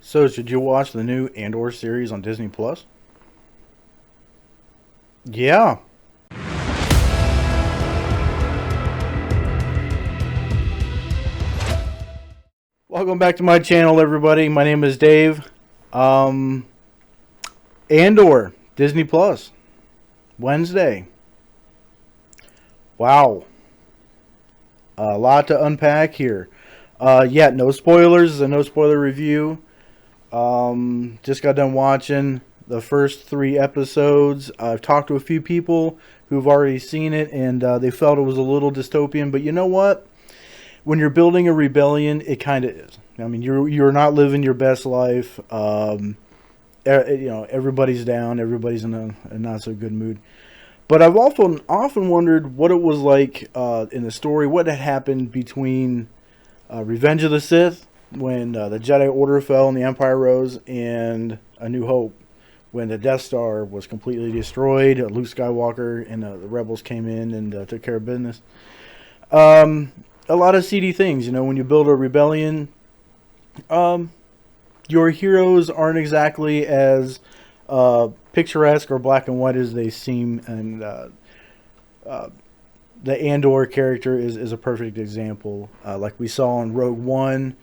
So, did you watch the new Andor series on Disney Plus? Yeah. Welcome back to my channel, everybody. My name is Dave. Um, Andor, Disney Plus, Wednesday. Wow. A lot to unpack here. Yeah, no spoilers. A no spoiler review. Just got done watching the first 3 episodes. I've talked to a few people who've already seen it, and they felt it was a little dystopian. But you know what? When you're building a rebellion, it kind of is. I mean, you're not living your best life. Everybody's down. Everybody's in a not so good mood. But I've often wondered what it was like in the story. What had happened between Revenge of the Sith, when the Jedi Order fell and the Empire rose, and A New Hope, when the Death Star was completely destroyed. Luke Skywalker and the Rebels came in and took care of business. A lot of seedy things, when you build a rebellion. Your heroes aren't exactly as picturesque or black and white as they seem, and the Andor character is a perfect example. Like we saw in Rogue One,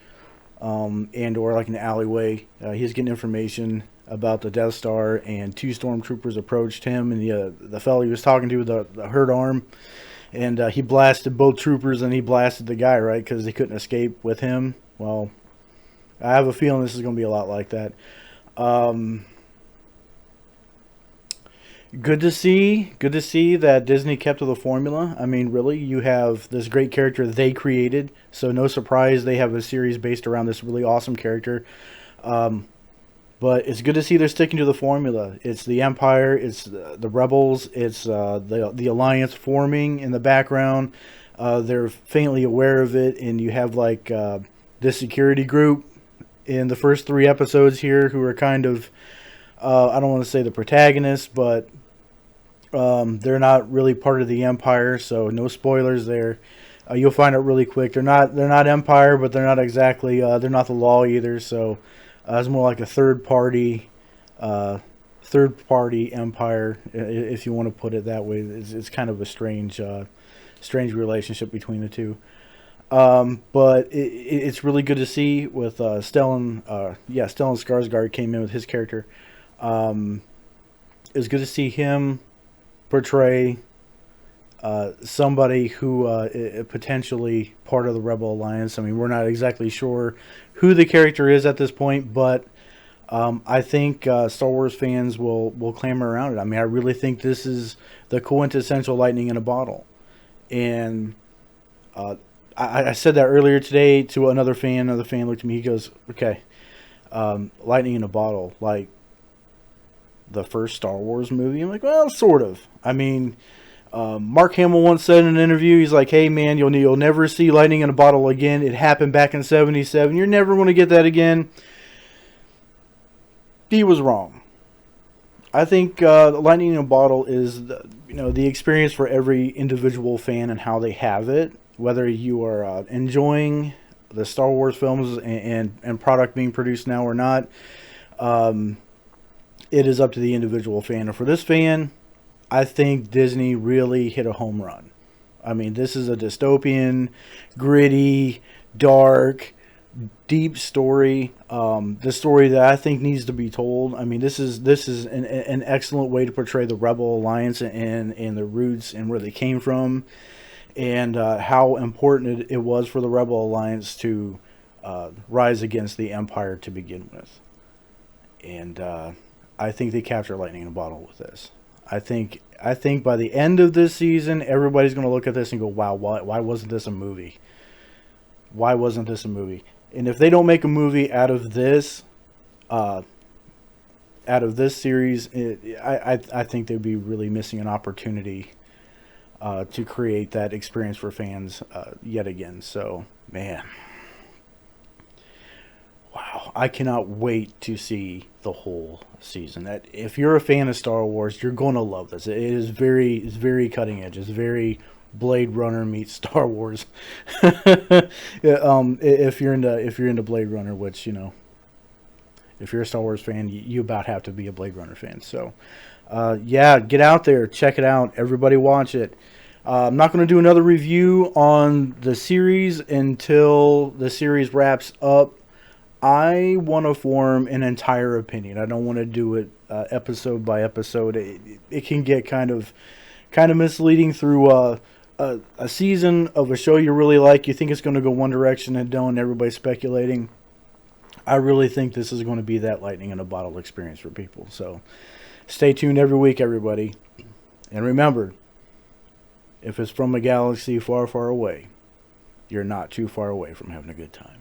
Andor, like in the alleyway, he's getting information about the Death Star, and 2 stormtroopers approached him, and the fellow he was talking to, the hurt arm, and he blasted both troopers, and he blasted the guy, right, because they couldn't escape with him. Well, I have a feeling this is going to be a lot like that. Good to see that Disney kept to the formula. I mean, really, you have this great character they created, so no surprise they have a series based around this really awesome character. But it's good to see they're sticking to the formula. It's the Empire, it's the Rebels, it's the Alliance forming in the background. They're faintly aware of it, and you have like this security group in the first 3 episodes here who are kind of, I don't want to say the protagonists, but they're not really part of the Empire, so no spoilers there. You'll find out really quick. They're not Empire, but they're not exactly they're not the law either. So it's more like a third party Empire, if you want to put it that way. It's kind of a strange relationship between the two. But it's really good to see with Stellan. Stellan Skarsgård came in with his character. It's good to see him portray somebody who potentially part of the Rebel Alliance. I mean, we're not exactly sure who the character is at this point, but I think Star Wars fans will clamor around it. I mean, I really think this is the quintessential lightning in a bottle. And I said that earlier today to another fan. Another fan looked at me. He goes, "Okay, lightning in a bottle, like the first Star Wars movie." I'm like, "Well, sort of." I mean, Mark Hamill once said in an interview, he's like, "Hey, man, you'll never see lightning in a bottle again. It happened back in '77. You're never going to get that again." He was wrong. I think lightning in a bottle is the experience for every individual fan and how they have it. Whether you are enjoying the Star Wars films and product being produced now or not, it is up to the individual fan. And for this fan, I think Disney really hit a home run. I mean, this is a dystopian, gritty, dark, deep story. The story that I think needs to be told. I mean, this is an excellent way to portray the Rebel Alliance and the roots and where they came from, and how important it was for the Rebel Alliance to rise against the Empire to begin with. And I think they capture lightning in a bottle with this. I think by the end of this season, everybody's going to look at this and go, "Wow, why wasn't this a movie? Why wasn't this a movie?" And if they don't make a movie out of this series, I think they'd be really missing an opportunity to create that experience for fans yet again. So, man, wow, I cannot wait to see the whole season. That if you're a fan of Star Wars, you're going to love this. It's very cutting edge. It's very Blade Runner meets Star Wars. If you're into Blade Runner, which If you're a Star Wars fan, you about have to be a Blade Runner fan. So, yeah, get out there, check it out. Everybody watch it. I'm not going to do another review on the series until the series wraps up. I want to form an entire opinion. I don't want to do it episode by episode. It can get kind of misleading through a season of a show you really like. You think it's going to go one direction and don't. Everybody's speculating. I really think this is going to be that lightning in a bottle experience for people. So stay tuned every week, everybody. And remember, if it's from a galaxy far, far away, you're not too far away from having a good time.